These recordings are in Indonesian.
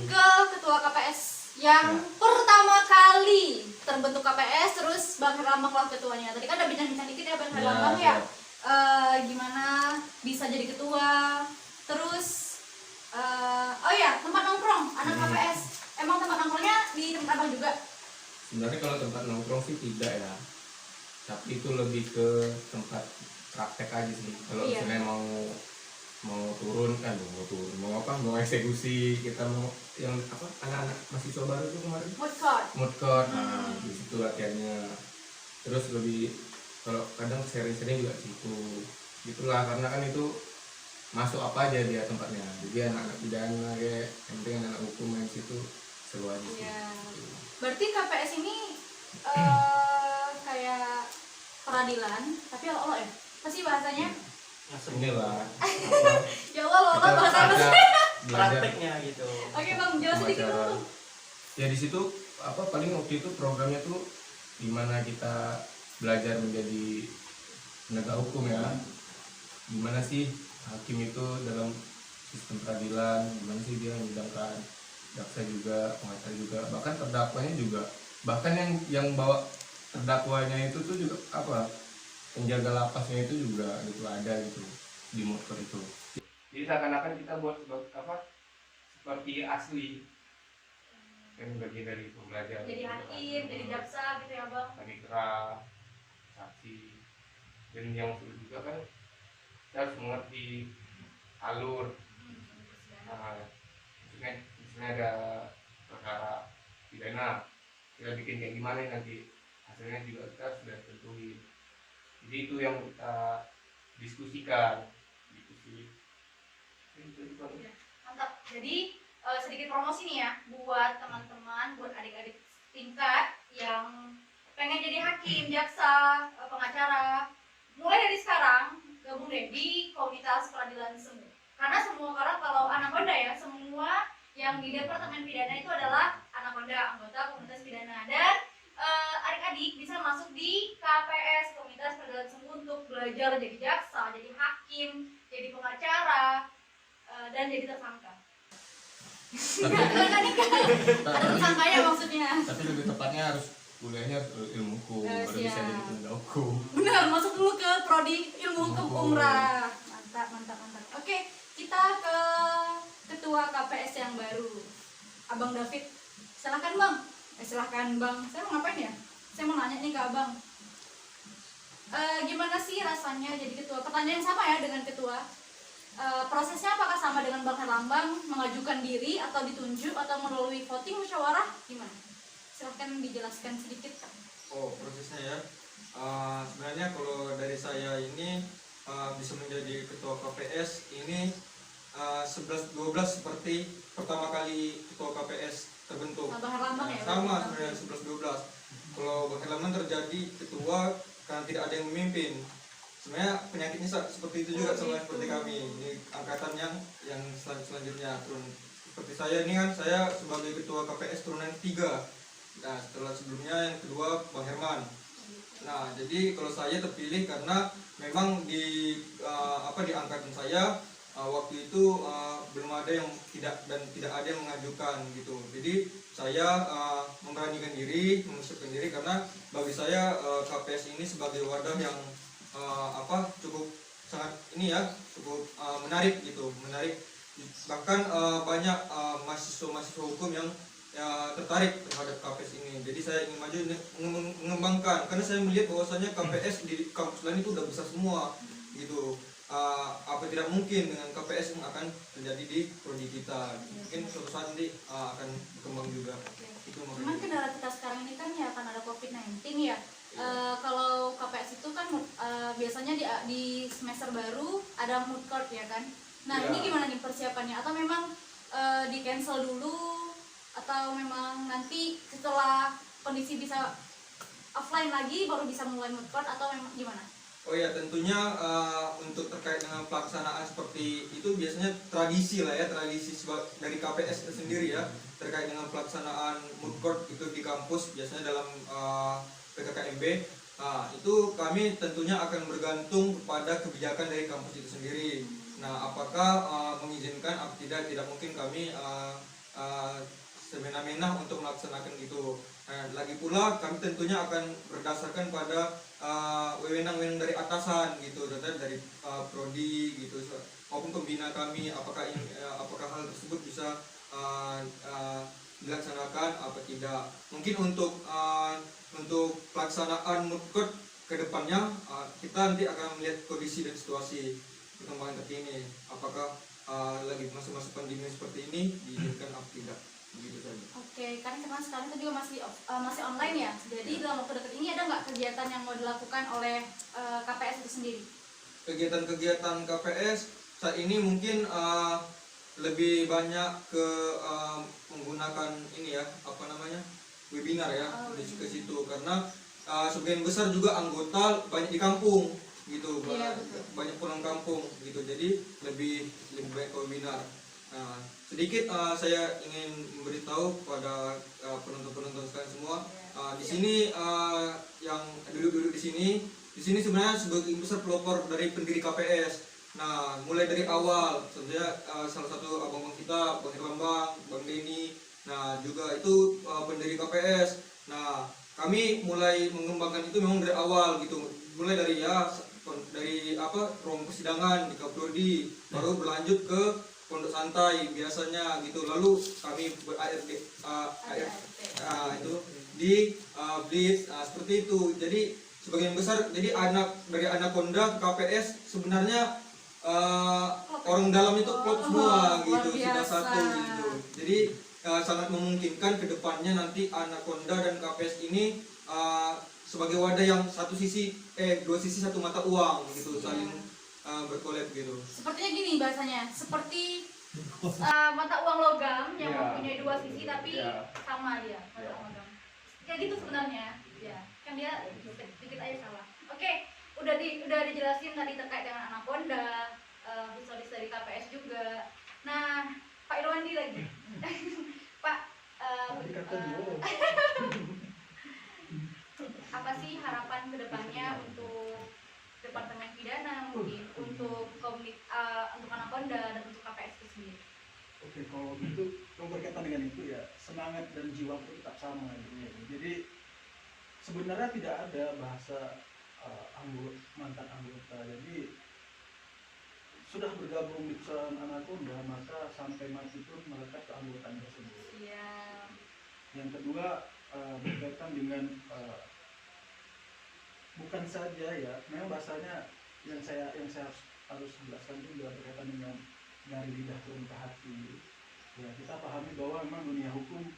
ke ketua KPS yang pertama kali terbentuk KPS, terus Bang Herlambang lah ketuanya. Tadi kan ada bincang-bincang dikit ya Bang Herlambang ya. Gimana bisa jadi ketua, terus oh ya, tempat nongkrong anak KPS. Emang tempat nongkrongnya di tempat Abang juga? Sebenarnya kalau tempat nongkrong sih tidak ya, tapi itu lebih ke tempat praktek aja sih. Kalau misalnya mau turun kan, mau eksekusi, kita mau yang apa, anak-anak mahasiswa baru itu kemarin mood court, nah di situ latihannya. Terus lebih kalau kadang sering-sering juga situ gitulah, karena kan itu masuk apa aja dia tempatnya, jadi anak-anak pidana kayak yang penting anak hukum main situ seru aja sih. Berarti KPS ini kayak peradilan tapi olo ya, apa sih bahasanya? Inilah Ya Allah, lo bahasa apa sih? Prakteknya gitu. Oke Bang, jelasin dikit dulu. Ya di situ apa, paling waktu itu programnya tuh gimana kita belajar menjadi penegak hukum ya, gimana sih hakim itu dalam sistem peradilan, gimana sih dia menyidangkan jaksa juga, pengacara juga, bahkan terdakwanya juga, bahkan yang bawa terdakwanya itu tuh juga apa, penjaga lapasnya itu juga gitu ada gitu di motor itu. Jadi seakan-akan kita buat apa, seperti asli kan, bagian dari pembelajaran. Jadi hakim, jadi jaksa gitu ya Bang. Panitera, saksi, dan yang sulit juga kan kita harus mengerti alur. Nah, misalnya ada perkara pidana, kita bikin kayak gimana nanti hasilnya juga kita sudah tentuin. Jadi itu yang kita diskusikan gitu sih. Ya, mantap. Jadi sedikit promosi nih ya buat teman-teman, buat adik-adik tingkat yang pengen jadi hakim, jaksa, pengacara. Mulai dari sekarang gabung deh di komunitas peradilan semu. Karena semua orang, kalau Anaconda ya, semua yang di Departemen Pidana itu adalah Anaconda, anggota komunitas pidana. Dan adik-adik bisa masuk di KPS, komunitas peradilan semu, untuk belajar jadi jaksa, jadi hakim, jadi pengacara, dan jadi tersangka. Ada tersangkanya maksudnya. Tapi lebih tepatnya harus kuliahnya ilmu hukum, baru bisa jadi penegak hukum. Benar, masuk dulu ke prodi ilmu hukum umrah. Mantap. Oke, kita ke ketua KPS yang baru, Abang David. Silakan Bang. Silahkan Bang. Saya mau ngapain ya? Saya mau nanya nih ke Abang. Gimana sih rasanya jadi ketua? Pertanyaan yang sama ya dengan ketua. Prosesnya apakah sama dengan Bang Herlambang, mengajukan diri atau ditunjuk atau melalui voting musyawarah, gimana? Silahkan dijelaskan sedikit. Oh, prosesnya ya. Sebenarnya kalau dari saya ini bisa menjadi ketua KPS ini 11-12 seperti pertama kali ketua KPS terbentuk. Bang Herlambang ya? Sama sebenarnya 11-12. Kalau Bang Herlambang terjadi ketua karena tidak ada yang memimpin. Sebenarnya penyakitnya seperti itu juga, sama seperti kami. Ini angkatan yang selanjutnya turun. Seperti saya ini kan, saya sebagai ketua KPS turunan 3. Nah, setelah sebelumnya yang kedua Bang Herman. Nah, jadi kalau saya terpilih karena memang di angkatan saya waktu itu belum ada yang tidak ada yang mengajukan gitu. Jadi saya memberanikan diri, mempersiapkan diri, karena bagi saya KPS ini sebagai wadah yang cukup sangat cukup menarik gitu, bahkan banyak mahasiswa hukum yang tertarik terhadap KPS ini. Jadi saya ingin maju mengembangkan, karena saya melihat bahwasanya KPS di kampus lain itu udah besar semua gitu. Apa tidak mungkin dengan KPS yang akan terjadi di prodi kita, mungkin suatu saat nanti akan berkembang juga. Itu Cuman kendala kita sekarang ini kan ya, akan ada COVID-19 ya. Kalau KPS itu kan biasanya di semester baru ada mood court ya kan. Nah ini gimana nih persiapannya? Atau memang di cancel dulu, atau memang nanti setelah kondisi bisa offline lagi baru bisa mulai mood court, atau memang gimana? Oh ya, tentunya untuk terkait dengan pelaksanaan seperti itu biasanya tradisi dari KPS itu sendiri ya, terkait dengan pelaksanaan mood court itu di kampus biasanya dalam PKKMB. Nah, itu kami tentunya akan bergantung kepada kebijakan dari kampus itu sendiri. Nah, apakah mengizinkan atau tidak mungkin kami semena-mena untuk melaksanakan itu. Nah, lagi pula kami tentunya akan berdasarkan pada wewenang-wewenang dari atasan gitu, dari prodi gitu, maupun pembina kami, apakah hal tersebut bisa dilaksanakan apa tidak. Mungkin untuk pelaksanaan mukot ke depannya kita nanti akan melihat kondisi dan situasi perkembangan terkini, apakah lagi masa-masa pandemi seperti ini diizinkan apa tidak, begitu saja. Oke, kan karena sekarang itu juga masih online ya. Jadi dalam waktu dekat ini ada nggak kegiatan yang mau dilakukan oleh KPS itu sendiri? Kegiatan-kegiatan KPS saat ini mungkin lebih banyak ke menggunakan ini ya, apa namanya, webinar ya, ke situ, karena sebagian besar juga anggota banyak di kampung gitu, banyak pulang kampung gitu, jadi lebih baik ke webinar. Nah, sedikit saya ingin memberitahu kepada penonton-penonton sekalian semua, di sini yang duduk-duduk di sini sebenarnya sebagai besar pelopor dari pendiri KPS. Nah, mulai dari awal, sebenarnya salah satu abang-abang kita, Bang Herlambang, Bang Denny, nah juga itu pendiri KPS. Nah, kami mulai mengembangkan itu memang dari awal gitu, mulai dari ruang persidangan di Kaprodi, baru berlanjut ke pondok santai biasanya gitu, lalu kami ber-ARD itu di Blitz, seperti itu. Jadi sebagian besar, jadi dari Anaconda ke KPS sebenarnya orang dalam itu klop semua gitu, sudah satu gitu. Jadi sangat memungkinkan kedepannya nanti Anaconda dan KPS ini sebagai wadah yang dua sisi satu mata uang gitu, saling berkolab gitu. Sepertinya gini bahasanya, seperti mata uang logam yang mempunyai dua sisi tapi sama dia, mata uang logam. Kayak gitu sebenarnya, ya kan dia sedikit aja salah. Oke, udah dijelasin tadi terkait dengan Anaconda, visualis dari KPS juga. Nah, Pak Irwandi lagi, Pak. Apa sih harapan kedepannya untuk Departemen Pidana, mungkin untuk untuk Anaconda dan untuk KPS itu sendiri? Oke, kalau gitu, kalau berkaitan dengan itu ya, semangat dan jiwa itu tetap sama gitu. Jadi sebenarnya tidak ada bahasa mantan anggota. Jadi sudah bergabung di perusahaan Anaconda, maka sampai mati pun melekat ke anggotaan tersebut. Iya. Yang kedua, berkaitan dengan bukan saja ya, memang bahasanya yang saya harus jelaskan juga berkaitan dengan dari lidah turun ke hati. Ya, kita pahami bahwa memang dunia hukum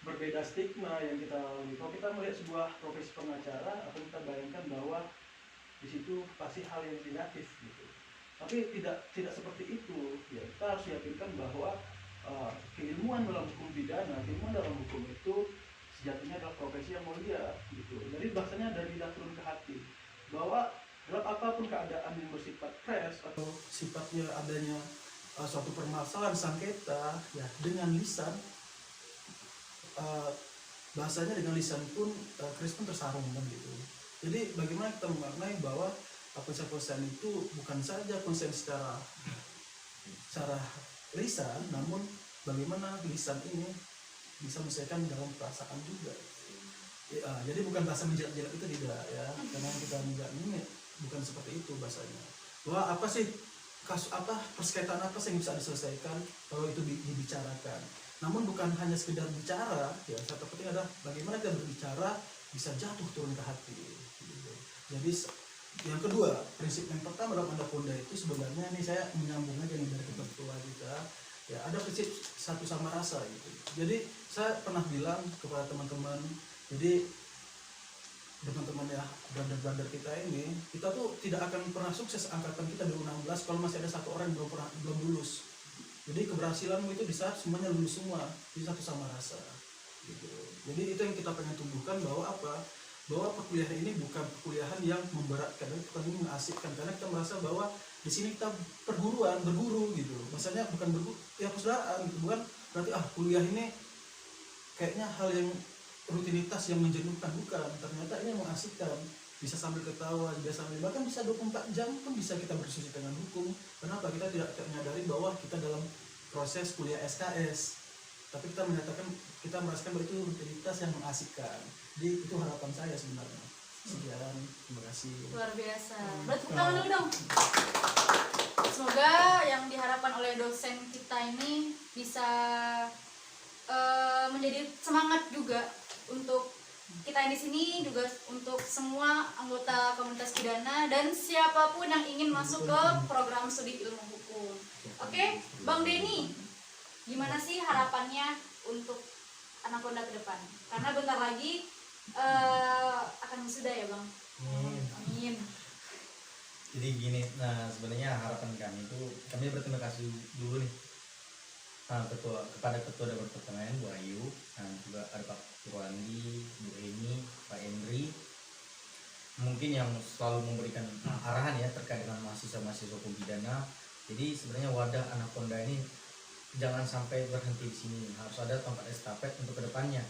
berbeda stigma yang kita lalui. Kalau kita melihat sebuah profesi pengacara, apa kita bayangkan bahwa di situ pasti hal yang negatif gitu. Tapi tidak seperti itu. Ya, kita harus yakinkan bahwa keilmuan dalam hukum pidana, keilmuan dalam hukum itu sejatinya adalah profesi yang mulia gitu. Jadi bahasanya dari lidah turun ke hati, bahwa dalam apapun keadaan yang bersifat crash atau sifatnya adanya suatu permasalahan sengketa ya, dengan lisan, bahasanya dengan lisan pun Kristen tersarung gitu. Jadi bagaimana kita memaknai bahwa konsen itu bukan saja konsen secara lisan, namun bagaimana lisan ini bisa menyelesaikan dalam perasaan juga. Ya, jadi bukan bahasa menjilat-jilat itu tidak ya, karena kita menjilat ini bukan seperti itu bahasanya. Bahwa apa sih persekaitan apa sih yang bisa diselesaikan kalau itu dibicarakan. Namun bukan hanya sekedar bicara, ya yang terpenting adalah bagaimana kita berbicara bisa jatuh turun ke hati. Gitu. Jadi yang kedua, prinsip yang pertama dalam Anaconda itu sebenarnya ini saya menyambung aja nih dari ketua kita. Ya, ada prinsip satu sama rasa gitu. Jadi saya pernah bilang kepada teman-teman, jadi teman-teman ya, brother-brother kita ini, kita tuh tidak akan pernah sukses angkatan kita 2016 kalau masih ada satu orang yang belum lulus. Jadi keberhasilanmu itu di saat semuanya lulus semua, di satu sama rasa gitu. Jadi itu yang kita pengen tumbuhkan, bahwa apa? Bahwa perkuliahan ini bukan perkuliahan yang memberatkan, bukan ini mengasihkan, karena kita merasa bahwa di sini kita berguru gitu. Maksudnya bukan berguru ya persaudaraan gitu, bukan berarti kuliah ini kayaknya hal yang rutinitas yang menjenuhkan, bukan. Ternyata ini yang mengasihkan, bisa sambil ketawa, bisa sambil bahkan bisa 24 jam pun bisa kita berdiskusi dengan hukum. Kenapa? Kita tidak menyadari bahwa kita dalam proses kuliah SKS tapi kita menyatakan, kita merasakan bahwa itu rutinitas yang mengasihkan. Jadi itu harapan saya sebenarnya. Sekian, terima kasih. Luar biasa. Berarti tepuk tangan dulu dong. Semoga yang diharapkan oleh dosen kita ini bisa menjadi semangat juga untuk kita yang di sini, juga untuk semua anggota komunitas pidana dan siapapun yang ingin masuk ke program studi ilmu hukum. Oke, Bang Denny, gimana sih harapannya untuk Anaconda ke depan? Karena bentar lagi akan wisuda ya Bang. Amin. Jadi gini, nah sebenarnya harapan kami itu, kami berterima kasih dulu nih kepada ketua Dewan Pertanian Bu Ayu, dan juga ada Pak Purwandi, Bu Eni, Pak Endri, mungkin yang selalu memberikan arahan ya terkait dengan mahasiswa-mahasiswa hukum pidana. Jadi sebenarnya wadah Anaconda ini jangan sampai berhenti di sini, harus ada tongkat estafet untuk kedepannya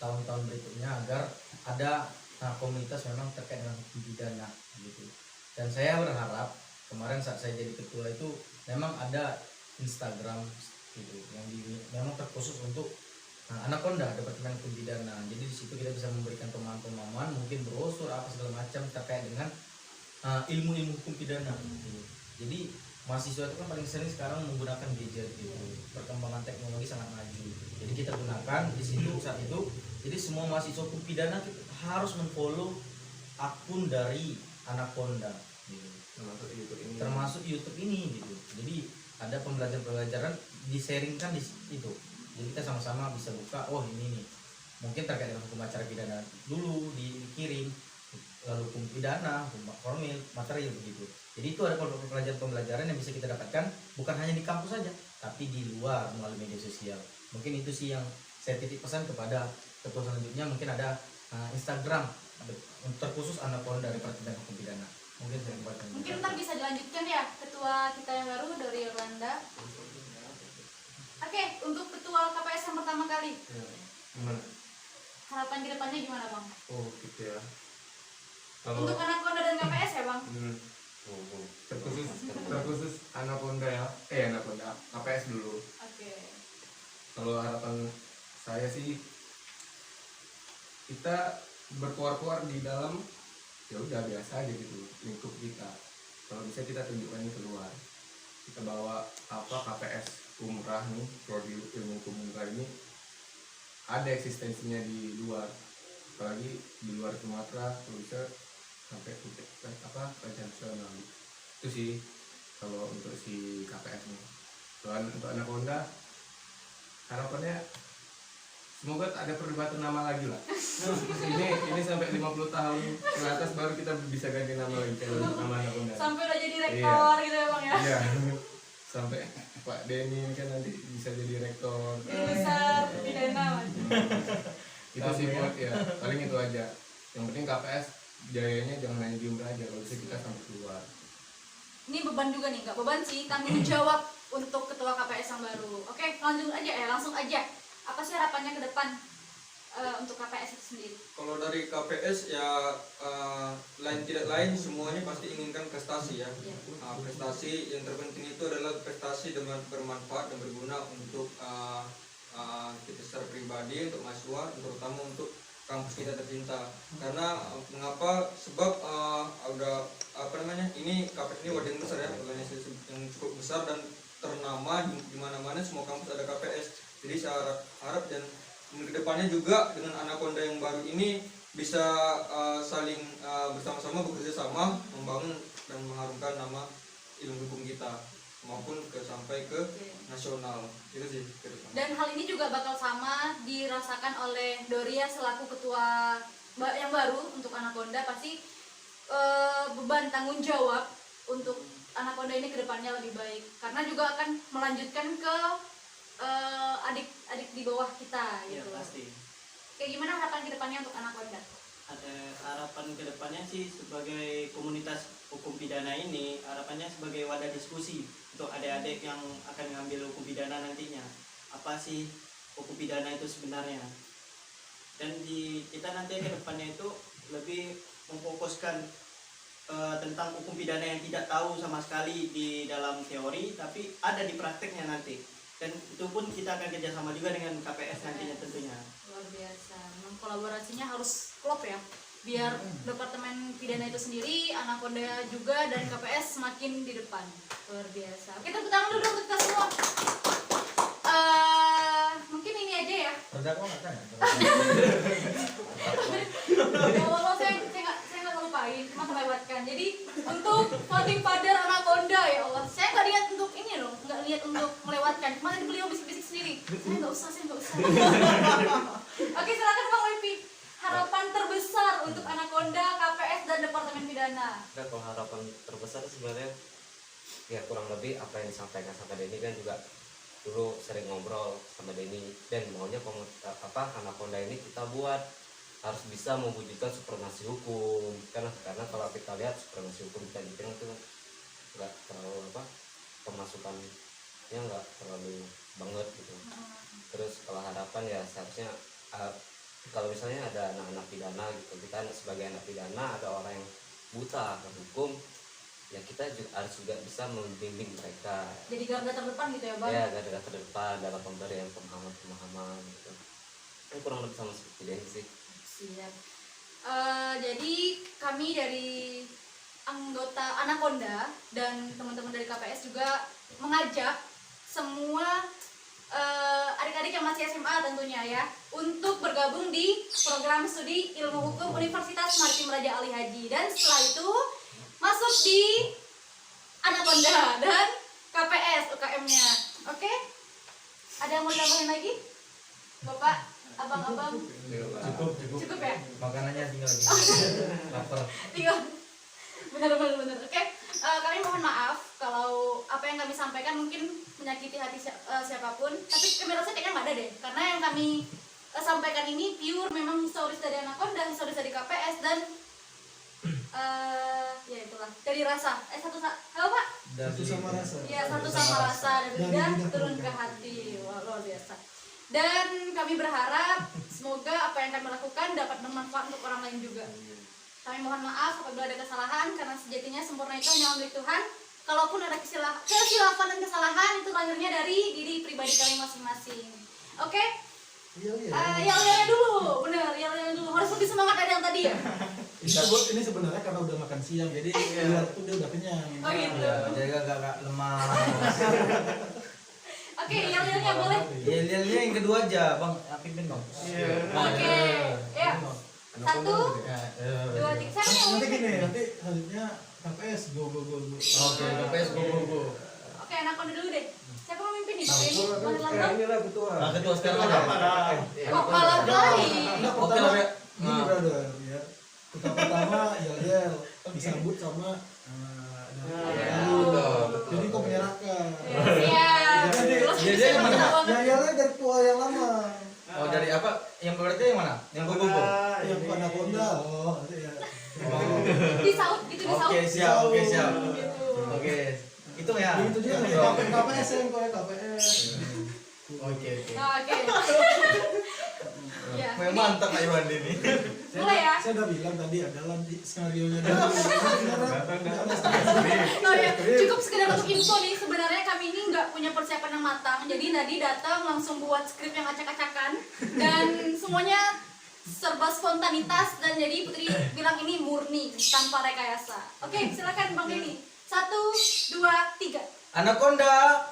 tahun-tahun berikutnya agar ada komunitas memang terkait dengan hukum pidana gitu. Dan saya berharap kemarin saat saya jadi ketua itu memang ada Instagram gitu yang memang terkhusus untuk Anaconda Departemen Hukum Pidana. Jadi di situ kita bisa memberikan pemahaman, mungkin brosur apa segala macam terkait dengan ilmu-ilmu hukum pidana gitu. Jadi mahasiswa itu kan paling sering sekarang menggunakan gadget gitu. Perkembangan teknologi sangat maju. Jadi kita gunakan di situ saat itu. Jadi semua mahasiswa hukum pidana harus memfollow akun dari Anaconda gitu. Termasuk YouTube ini gitu. Jadi ada pembelajaran di-sharingkan di situ. Jadi kita sama-sama bisa buka, oh ini nih mungkin terkait dengan hukum acara pidana dulu dikirim, lalu hukum pidana, hukum formil, material begitu. Jadi itu ada pembelajaran yang bisa kita dapatkan bukan hanya di kampus saja, tapi di luar melalui media sosial. Mungkin itu sih yang saya titip pesan kepada ketua selanjutnya, mungkin ada Instagram terkhusus Anaconda Departemen Hukum Pidana. Mungkin ntar bisa dilanjutkan ya ketua kita yang baru dari Irlanda. Oke, untuk ketua KPS yang pertama kali, Gimana? harapan kedepannya gimana Bang? Oh gitu ya. Untuk Anaconda dan KPS ya Bang? terkhusus Anaconda ya, Anaconda KPS dulu. Oke. Kalau harapan saya sih kita berkuar-kuar di dalam, ya udah biasa aja gitu lingkup kita. Kalau bisa kita tunjukkan ini keluar, kita bawa apa KPS umrah nih, prodi ilmu hukum umrah ini ada eksistensinya di luar, apalagi di luar Sumatera, kalau bisa sampai kancah nasional. Itu sih kalau untuk si KPS nih. Dan untuk Anaconda harapannya semoga ada perdebatan nama lagi lah. ini sampai 50 tahun ke atas baru kita bisa ganti nama lagi kalau nama Anaconda. Sampai udah jadi rektor gitu ya Bang ya? Iya. Sampai Pak Denny kan nanti bisa jadi rektor. Besar pidana. Itu sih buat ya, paling itu aja. Yang penting KPS jayanya jangan hanya di umrah aja, kalau bisa kita sampai keluar. Ini beban juga nih, nggak beban sih, tanggung jawab untuk ketua KPS yang baru. Oke, langsung aja. Apa sih harapannya ke depan untuk KPS itu sendiri? Kalau dari KPS ya lain tidak lain semuanya pasti inginkan prestasi ya. Iya. Prestasi yang terpenting itu adalah prestasi dengan bermanfaat dan berguna untuk kita secara pribadi, untuk mahasiswa, terutama untuk kampus kita tercinta. Karena mengapa? Sebab ini KPS ini wadah yang besar ya, organisasi yang cukup besar dan ternama di mana-mana, semua kampus ada KPS. Jadi saya harap dan kedepannya juga dengan Anaconda yang baru ini bisa saling bersama-sama bekerja sama membangun dan mengharumkan nama ilmu hukum kita maupun sampai ke nasional. Itu sih ke depan. Dan hal ini juga bakal sama dirasakan oleh Doria selaku ketua yang baru untuk Anaconda. Pasti beban tanggung jawab untuk Anaconda ini kedepannya lebih baik karena juga akan melanjutkan ke adik-adik di bawah kita Ya, gitu. pasti. Kayak gimana harapan kedepannya untuk Anaconda? Ada harapan kedepannya sih sebagai komunitas hukum pidana ini, harapannya sebagai wadah diskusi untuk adik-adik yang akan mengambil hukum pidana nantinya. Apa sih hukum pidana itu sebenarnya? Dan kita nanti ke depannya itu lebih memfokuskan tentang hukum pidana yang tidak tahu sama sekali di dalam teori, tapi ada di prakteknya nanti. dan itu pun kita akan kerjasama juga dengan KPS nantinya tentunya. Luar biasa. Memang kolaborasinya harus klop ya. Biar Departemen Pidana itu sendiri, Anaconda juga, dan KPS semakin di depan. Luar biasa. Oke, tepuk tangan dulu untuk kita semua. Mungkin ini aja ya. Terdakwa nggak tanya? Ya Allah, saya nggak lupain, cuma terlewatkan. Jadi untuk founding father Anaconda, ya Allah, saya nggak lihat untuk ini loh, nggak lihat untuk melewatkan. Cuma tadi beliau bisik-bisik sendiri. Saya nggak usah. Oke, silakan Bang Wipi. Harapan terbesar untuk Anaconda, KPS, dan Departemen Pidana. Kan kalau harapan terbesar sebenarnya ya kurang lebih apa yang disampaikan sama Denny kan juga dulu sering ngobrol sama Denny, dan maunya Anaconda ini kita buat harus bisa mewujudkan supremasi hukum, karena kalau kita lihat supremasi hukum kita di Pinang itu nggak terlalu pemasukannya nggak terlalu banget gitu. Terus kalau harapan ya seharusnya kalau misalnya ada anak-anak pidana gitu, kita sebagai anak pidana ada orang yang buta akan hukum, ya kita harus juga bisa membimbing mereka. Jadi garda terdepan gitu ya Bang? Ya, garda terdepan dalam pemberian pemahaman gitu. Ini kurang lebih sama seperti ini sih. Siap. Jadi kami dari anggota Anaconda dan teman-teman dari KPS juga mengajak semua adik-adik yang masih SMA tentunya ya untuk bergabung di program studi ilmu hukum Universitas Maritim Raja Ali Haji, dan setelah itu masuk di Anaconda dan KPS UKM-nya. Oke? Ada yang mau tambahin lagi? Bapak, abang-abang? Cukup ya? Makanannya tinggal lagi. Lapar. Tinggal. Benar. Oke, kami mohon maaf kalau apa yang kami sampaikan mungkin menyakiti hati siapapun, tapi kami rasa kayaknya nggak ada deh, karena yang kami sampaikan ini pure memang historis dari Anaconda, historis dari KPS, dan ya itulah dari rasa satu Pak? Satu sama rasa. Ya, satu sama rasa dari lidah turun ke hati. Wah, luar biasa. Dan kami berharap semoga apa yang kami lakukan dapat bermanfaat untuk orang lain juga. Kami mohon maaf apabila ada kesalahan, karena sejatinya sempurna itu hanya milik Tuhan. Kalaupun ada kesilapan dan kesalahan, itu lahirnya dari diri pribadi kami masing-masing. Oke? Yel-yelnya dulu, bener, yel-yelnya dulu. Harus lebih semangat dari yang tadi ya. Ini sebenarnya karena udah makan siang, jadi dia udah kenyang. Oh gitu. Jadi agak lemah. Oke, yel-yelnya boleh. Yel-yelnya yang kedua aja, Bang. Pimpin, Bang. Oke, ya. 1, 2, 3. Siapa yang Nanti mau? gini, nanti selanjutnya KPS go. Oke, KPS go. Oke, Anaconda dulu deh. Siapa mau mimpin nih? Ini Bang Lambang? Inilah ketua. Nah, ketua sekarang ada. Kok malah lain? Nah, Oke, pertama Bang. ini brother ya. Pertama yel disambut sama Betul. jadi kok menyerahkan. Iya. Jadi yang mana? Yelnya dari tua yang lama. Oh, dari apa? Yang berarti yang mana? Yang go. Yang Anaconda. Oh, nanti ya. Disaut gitu, disaut. Oke, siap. Gitu. Oke. Itu ya. Itu dia nih, KPS yang KPS. Oke. Oke. Ya. Memang mantap Pak Iwan ini. Mulai ya. Saya udah bilang tadi adalah skenario-nya dulu. Oh ya, cukup sekedar untuk info nih, sebenarnya kami ini nggak punya persiapan yang matang. Jadi tadi datang langsung buat skrip yang acak-acakan dan semuanya serba spontanitas, dan jadi Putri bilang ini murni tanpa rekayasa. Oke, silakan Bang Denny. 1, 2, 3. Anaconda.